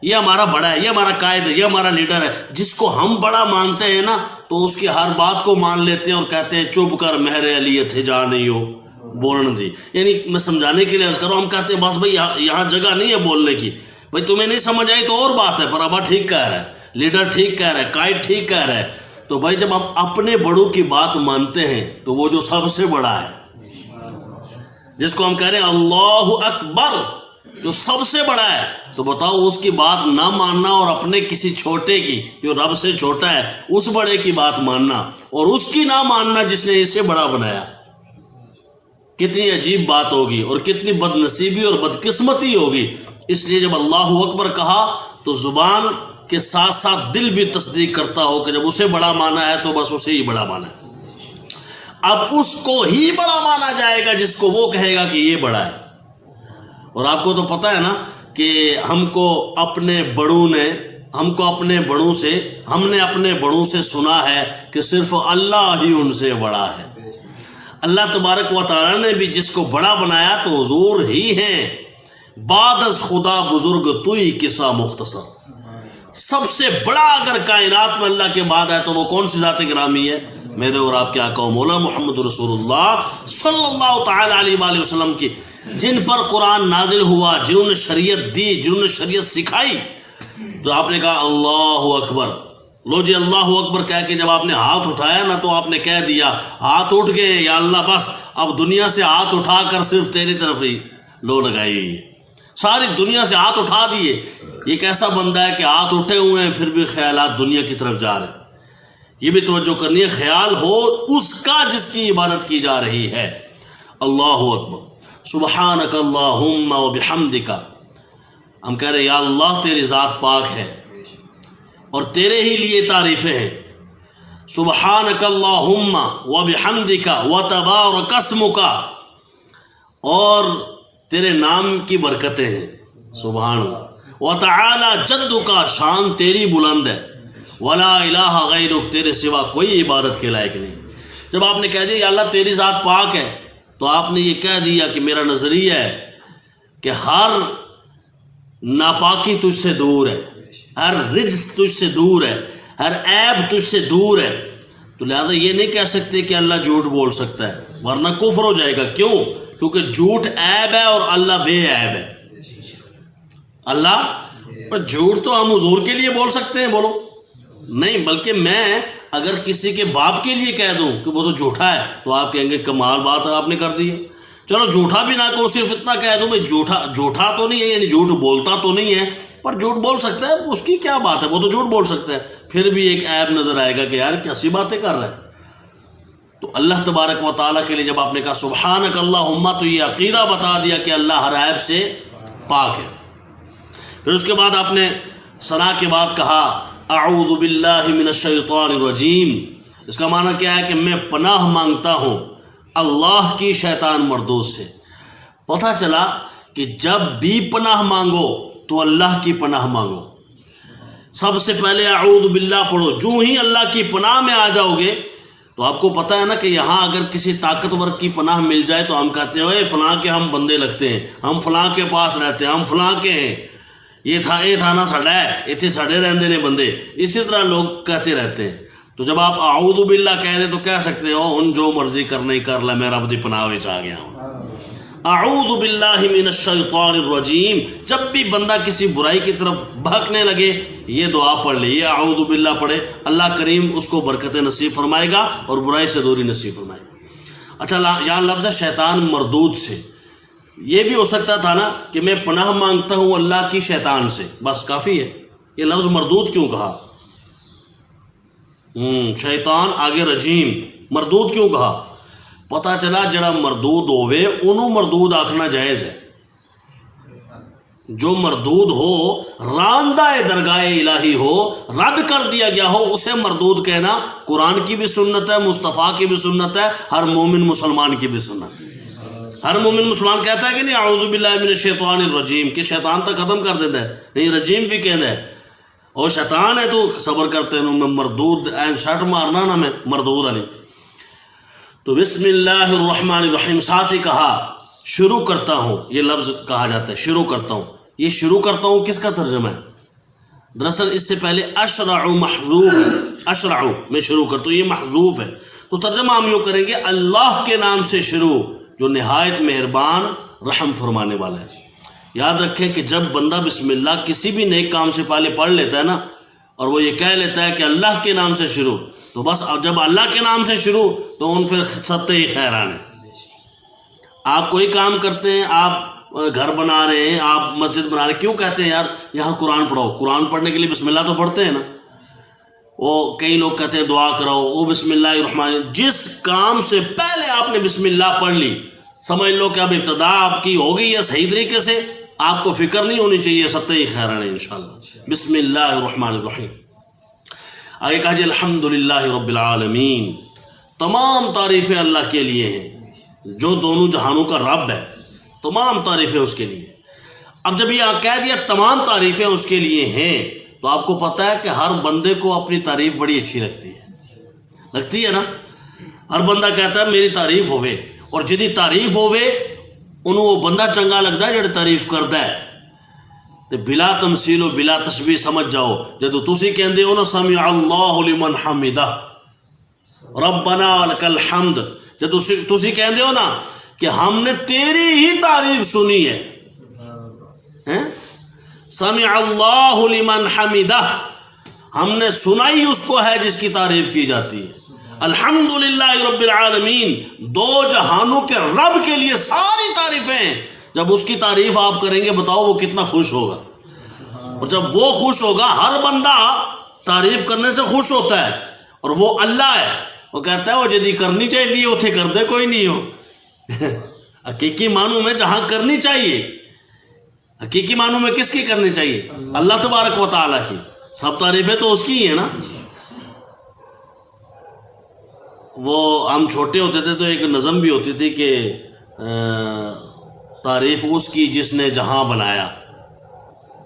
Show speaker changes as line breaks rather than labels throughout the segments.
یہ ہمارا بڑا ہے، یہ ہمارا قائد ہے، یہ ہمارا لیڈر ہے. جس کو ہم بڑا مانتے ہیں نا تو اس کی ہر بات کو مان لیتے ہیں اور کہتے ہیں چپ کر مہر علی تھے جا نہیں ہو بولن دی. یعنی میں سمجھانے کے لیے عرض کروں، ہم کہتے ہیں بس بھائی یہاں جگہ نہیں ہے بولنے کی. بھائی تمہیں نہیں سمجھ آئی تو اور بات ہے، پر ابا ٹھیک کہہ رہا ہے، لیڈر ٹھیک کہہ رہا ہے، قائد ٹھیک کہہ رہا ہے. تو بھائی جب ہم اپنے بڑوں کی بات مانتے ہیں تو وہ جو سب سے بڑا ہے، جس کو ہم کہہ رہے ہیں اللہ اکبر، جو سب سے بڑا ہے، تو بتاؤ اس کی بات نہ ماننا اور اپنے کسی چھوٹے کی جو رب سے چھوٹا ہے اس بڑے کی بات ماننا اور اس کی نہ ماننا جس نے اسے بڑا بنایا، کتنی عجیب بات ہوگی اور کتنی بد نصیبی اور بدقسمتی ہوگی. اس لیے جب اللہ اکبر کہا تو زبان کے ساتھ ساتھ دل بھی تصدیق کرتا ہو کہ جب اسے بڑا مانا ہے تو بس اسے ہی بڑا مانا ہے. اب اس کو ہی بڑا مانا جائے گا جس کو وہ کہے گا کہ یہ بڑا ہے. اور آپ کو تو پتہ ہے نا کہ ہم نے اپنے بڑوں سے سنا ہے کہ صرف اللہ ہی ان سے بڑا ہے. اللہ تبارک و تعالی نے بھی جس کو بڑا بنایا تو حضور ہی ہیں. بعد از خدا بزرگ توئی قصہ مختصر. سب سے بڑا اگر کائنات میں اللہ کے بعد ہے تو وہ کون سی ذات گرامی ہے؟ میرے اور آپ کے آقا و مولا محمد رسول اللہ صلی اللہ تعالی علیہ وآلہ وسلم کی، جن پر قرآن نازل ہوا، جنہوں نے شریعت دی، جنہوں نے شریعت سکھائی. تو آپ نے کہا اللہ اکبر. لو جی اللہ اکبر کہہ کے جب آپ نے ہاتھ اٹھایا نا تو آپ نے کہہ دیا ہاتھ اٹھ گئے یا اللہ بس اب دنیا سے ہاتھ اٹھا کر صرف تیری طرف ہی لو لگائی ہوئی ہے، ساری دنیا سے ہاتھ اٹھا دیے. یہ کیسا بندہ ہے کہ ہاتھ اٹھے ہوئے ہیں پھر بھی خیالات دنیا کی طرف جا رہے ہیں. یہ بھی توجہ کرنی ہے، خیال ہو اس کا جس کی عبادت کی جا رہی ہے. اللہ اکبر. سبحانک اللہم و بحمدک. ہم کہہ رہے ہیں یا اللہ تیری ذات پاک ہے اور تیرے ہی لیے تعریفیں ہیں. سبحانک اللہم و بحمدک و تبارک اسمک، اور تیرے نام کی برکتیں ہیں. سبحان اللہ. وتعالی جدک، شان تیری بلند ہے. ولا الہ غیرک، تیرے سوا کوئی عبادت کے لائق نہیں. جب آپ نے کہہ دیا یا اللہ تیری ذات پاک ہے تو آپ نے یہ کہہ دیا کہ میرا نظریہ ہے کہ ہر ناپاکی تجھ سے دور ہے، ہر رجس تجھ سے دور ہے، ہر عیب تجھ سے دور ہے. تو لہذا یہ نہیں کہہ سکتے کہ اللہ جھوٹ بول سکتا ہے ورنہ کفر ہو جائے گا. کیوں؟ کیونکہ جھوٹ عیب ہے اور اللہ بے عیب ہے. اللہ جھوٹ تو ہم حضور کے لیے بول سکتے ہیں، بولو نہیں، بلکہ میں اگر کسی کے باپ کے لیے کہہ دوں کہ وہ تو جھوٹا ہے تو آپ کہیں گے کمال بات آپ نے کر دی. چلو جھوٹا بھی نہ کہوں، صرف اتنا کہہ دوں میں جھوٹا تو نہیں ہے، یعنی جھوٹ بولتا تو نہیں ہے پر جھوٹ بول سکتا ہے، اس کی کیا بات ہے، وہ تو جھوٹ بول سکتا ہے. پھر بھی ایک عیب نظر آئے گا کہ یار کیسی باتیں کر رہا ہے. تو اللہ تبارک و تعالیٰ کے لیے جب آپ نے کہا سبحانک اللہم تو یہ عقیدہ بتا دیا کہ اللہ ہر عیب سے پاک ہے. پھر اس کے بعد آپ نے ثنا کے بعد کہا اعوذ باللہ من الشیطان الرجیم. اس کا معنی کیا ہے کہ میں پناہ مانگتا ہوں اللہ کی شیطان مردود سے. پتہ چلا کہ جب بھی پناہ مانگو تو اللہ کی پناہ مانگو. سب سے پہلے اعوذ باللہ پڑھو. جو ہی اللہ کی پناہ میں آ جاؤ گے تو آپ کو پتہ ہے نا کہ یہاں اگر کسی طاقتور کی پناہ مل جائے تو ہم کہتے ہیں اے فلاں کے ہم بندے لگتے ہیں، ہم فلاں کے پاس رہتے ہیں، ہم فلاں کے ہیں، یہ تھا نا ساڈا ہے، اتنے ساڈے رہندے نے بندے. اسی طرح لوگ کہتے رہتے ہیں. تو جب آپ اعوذ باللہ کہہ دیں تو کہہ سکتے ہیں ان جو مرضی کرنا ہی کر لے، میں رب دی پناہ وچ آ گیا ہوں. اعوذ باللہ من الشیطان الرجیم. جب بھی بندہ کسی برائی کی طرف بھاگنے لگے یہ دعا پڑھ لے، یہ اعوذ باللہ پڑھے، اللہ کریم اس کو برکت نصیب فرمائے گا اور برائی سے دوری نصیب فرمائے گا. اچھا یہاں لفظ ہے شیطان مردود سے. یہ بھی ہو سکتا تھا نا کہ میں پناہ مانگتا ہوں اللہ کی شیطان سے، بس کافی ہے. یہ لفظ مردود کیوں کہا؟ شیطان آگے رجیم، مردود کیوں کہا؟ پتہ چلا جڑا مردود ہوئے انہوں مردود آکھنا جائز ہے. جو مردود ہو، راندہ درگاہ الہی ہو، رد کر دیا گیا ہو، اسے مردود کہنا قرآن کی بھی سنت ہے، مصطفیٰ کی بھی سنت ہے، ہر مومن مسلمان کی بھی سنت ہے. ہر مومن مسلمان کہتا ہے کہ نہیں اعوذ باللہ من الشیطان الرجیم، کہ شیطان تک ختم کر دیتا ہے، نہیں رجیم بھی کہتا ہے. اور شیطان ہے تو صبر کرتے ہیں میں مردود شٹ مارنا نا میں مردود علی. تو بسم اللہ الرحمن الرحیم ساتھ ہی کہا شروع کرتا ہوں. یہ لفظ کہا جاتا ہے شروع کرتا ہوں. یہ شروع کرتا ہوں کس کا ترجمہ ہے؟ دراصل اس سے پہلے اشرع محذوف ہے، اشرع میں شروع کر تو یہ محذوف ہے، تو ترجمہ ہم یوں کریں گے اللہ کے نام سے شروع جو نہایت مہربان رحم فرمانے والا ہے۔ یاد رکھیں کہ جب بندہ بسم اللہ کسی بھی نیک کام سے پہلے پڑھ لیتا ہے نا، اور وہ یہ کہہ لیتا ہے کہ اللہ کے نام سے شروع، تو بس جب اللہ کے نام سے شروع تو ان پھر ستہ ہی خیران ہے۔ آپ کوئی کام کرتے ہیں، آپ گھر بنا رہے ہیں، آپ مسجد بنا رہے ہیں، کیوں کہتے ہیں یار یہاں قرآن پڑھو؟ قرآن پڑھنے کے لیے بسم اللہ تو پڑھتے ہیں نا۔ وہ کئی لوگ کہتے ہیں دعا کرو، وہ بسم اللہ الرحمن، جس کام سے پہلے آپ نے بسم اللہ پڑھ لی سمجھ لو کہ اب ابتدا آپ کی ہوگی یا صحیح طریقے سے، آپ کو فکر نہیں ہونی چاہیے، ستہ ہی خیران ہے انشاءاللہ۔ بسم اللہ الرحمن الرحیم۔ آگے کہا جی الحمدللہ رب العالمین، تمام تعریفیں اللہ کے لیے ہیں جو دونوں جہانوں کا رب ہے، تمام تعریفیں اس کے لیے۔ اب جب یہ کہہ دیا تمام تعریفیں اس کے لیے ہیں تو آپ کو پتہ ہے کہ ہر بندے کو اپنی تعریف بڑی اچھی لگتی ہے نا۔ ہر بندہ کہتا ہے میری تعریف ہوئے، اور جدی تعریف ہوئے انہوں وہ بندہ چنگا لگتا ہے جڑے تعریف کرتا ہے۔ تو بلا تمثیل و بلا تشبیہ سمجھ جاؤ، جدو تسی کہندے ہو نا سمع اللہ لمن حمدہ ربنا ولک الحمد، جدو تسی کہندے ہو نا کہ ہم نے تیری ہی تعریف سنی ہے، سمع اللہ لمن حمدہ، ہم نے سنائی اس کو ہے جس کی تعریف کی جاتی ہے۔ الحمدللہ رب العالمین، دو جہانوں کے رب کے لیے ساری تعریفیں، جب اس کی تعریف آپ کریں گے بتاؤ وہ کتنا خوش ہوگا، اور جب وہ خوش ہوگا ہر بندہ تعریف کرنے سے خوش ہوتا ہے، اور وہ اللہ ہے، وہ کہتا ہے وہ جدی کرنی چاہیے اتھے کر دے کوئی نہیں ہو۔ حقیقی معنوں میں جہاں کرنی چاہیے، حقیقی معنوں میں کس کی کرنی چاہیے؟ اللہ تبارک و تعالیٰ کی، سب تعریفیں تو اس کی ہی ہیں نا۔ وہ ہم چھوٹے ہوتے تھے تو ایک نظم بھی ہوتی تھی کہ تعریف اس کی جس نے جہاں بنایا،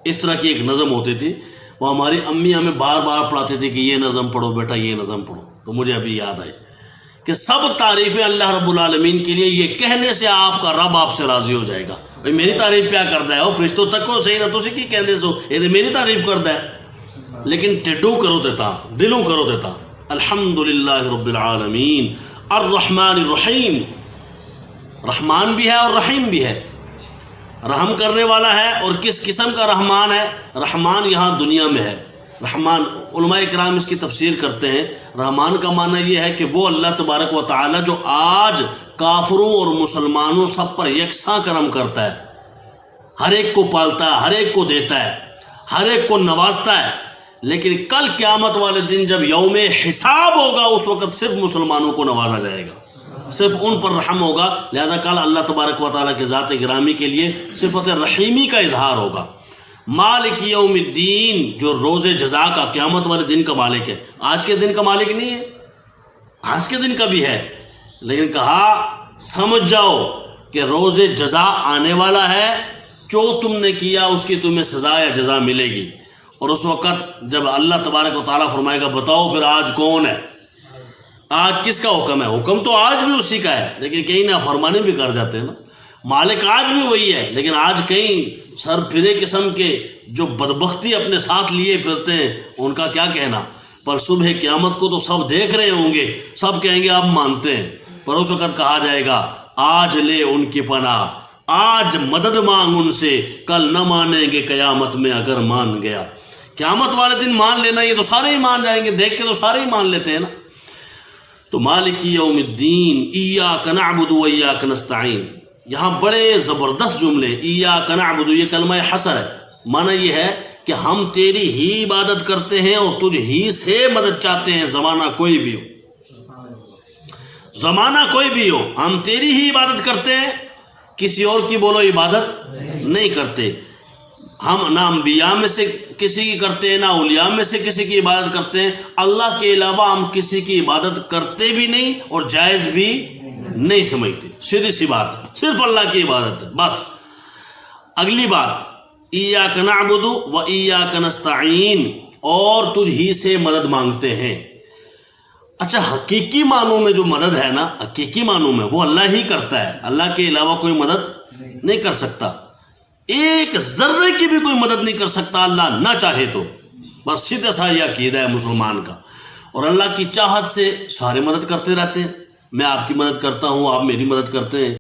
اس طرح کی ایک نظم ہوتی تھی۔ وہ ہماری امی ہمیں بار بار پڑھاتی تھی کہ یہ نظم پڑھو بیٹا، یہ نظم پڑھو، تو مجھے ابھی یاد آئی کہ سب تعریفیں اللہ رب العالمین کے لیے، یہ کہنے سے آپ کا رب آپ سے راضی ہو جائے گا۔ بھائی میری تعریف پیا کرتا ہے، وہ فرشتوں تک کو صحیح نہ تسی کی کہندے سو یہ تو میری تعریف کرتا ہے، لیکن ٹڈو کرو دیتا، دلوں کرو دیتا۔ الحمدللہ رب العالمین الرحمن الرحیم، رحمان بھی ہے اور رحیم بھی ہے، رحم کرنے والا ہے، اور کس قسم کا رحمان ہے؟ رحمان یہاں دنیا میں ہے۔ رحمان علماء کرام اس کی تفسیر کرتے ہیں، رحمان کا معنی یہ ہے کہ وہ اللہ تبارک و تعالی جو آج کافروں اور مسلمانوں سب پر یکساں کرم کرتا ہے، ہر ایک کو پالتا ہے، ہر ایک کو دیتا ہے، ہر ایک کو نوازتا ہے، لیکن کل قیامت والے دن جب یوم حساب ہوگا اس وقت صرف مسلمانوں کو نوازا جائے گا، صرف ان پر رحم ہوگا۔ لہذا کل اللہ تبارک و تعالیٰ کے ذات گرامی کے لیے صفت رحیمی کا اظہار ہوگا۔ مالک یوم الدین، جو روز جزا کا، قیامت والے دن کا مالک ہے، آج کے دن کا مالک نہیں ہے، آج کے دن کا بھی ہے، لیکن کہا سمجھ جاؤ کہ روز جزا آنے والا ہے، جو تم نے کیا اس کی تمہیں سزا یا جزا ملے گی۔ اور اس وقت جب اللہ تبارک و تعالیٰ فرمائے گا بتاؤ پھر آج کون ہے، آج کس کا حکم ہے؟ حکم تو آج بھی اسی کا ہے، لیکن کہیں نافرمانی بھی کر جاتے ہیں نا۔ مالک آج بھی وہی ہے، لیکن آج کہیں سر پھرے قسم کے جو بدبختی اپنے ساتھ لیے پھرتے ہیں ان کا کیا کہنا۔ پر صبح قیامت کو تو سب دیکھ رہے ہوں گے، سب کہیں گے اب مانتے ہیں، پر اس وقت کہا جائے گا آج لے ان کی پناہ، آج مدد مانگ ان سے، کل نہ مانیں گے قیامت میں اگر مان گیا۔ قیامت والے دن مان لینا، یہ تو سارے ہی مان جائیں گے، دیکھ کے تو سارے ہی مان لیتے ہیں نا۔ تو مالک یوم الدین ایاک نعبد و ایاک نستعین، یہاں بڑے زبردست جملے، ایاک نعبد، یہ کلمہ حصر ہے، معنی یہ ہے کہ ہم تیری ہی عبادت کرتے ہیں اور تجھ ہی سے مدد چاہتے ہیں، زمانہ کوئی بھی ہو، زمانہ کوئی بھی ہو، ہم تیری ہی عبادت کرتے ہیں، کسی اور کی بولو عبادت نہیں کرتے۔ ہم نہ انبیاء میں سے کسی کی کرتے ہیں، نہ اولیاء میں سے کسی کی عبادت کرتے ہیں، اللہ کے علاوہ ہم کسی کی عبادت کرتے بھی نہیں اور جائز بھی نہیں سمجھتے، سیدھی سی بات ہے، صرف اللہ کی عبادت ہے بس۔ اگلی بات، ایاک نعبد و ایاک نستعین، اور تجھ ہی سے مدد مانگتے ہیں۔ اچھا، حقیقی معنوں میں جو مدد ہے نا، حقیقی معنوں میں وہ اللہ ہی کرتا ہے، اللہ کے علاوہ کوئی مدد نہیں کر سکتا، ایک ذرے کی بھی کوئی مدد نہیں کر سکتا اللہ نہ چاہے تو۔ بس سیدھا سا یہ عقیدہ ہے مسلمان کا، اور اللہ کی چاہت سے سارے مدد کرتے رہتے ہیں. میں آپ کی مدد کرتا ہوں، آپ میری مدد کرتے ہیں.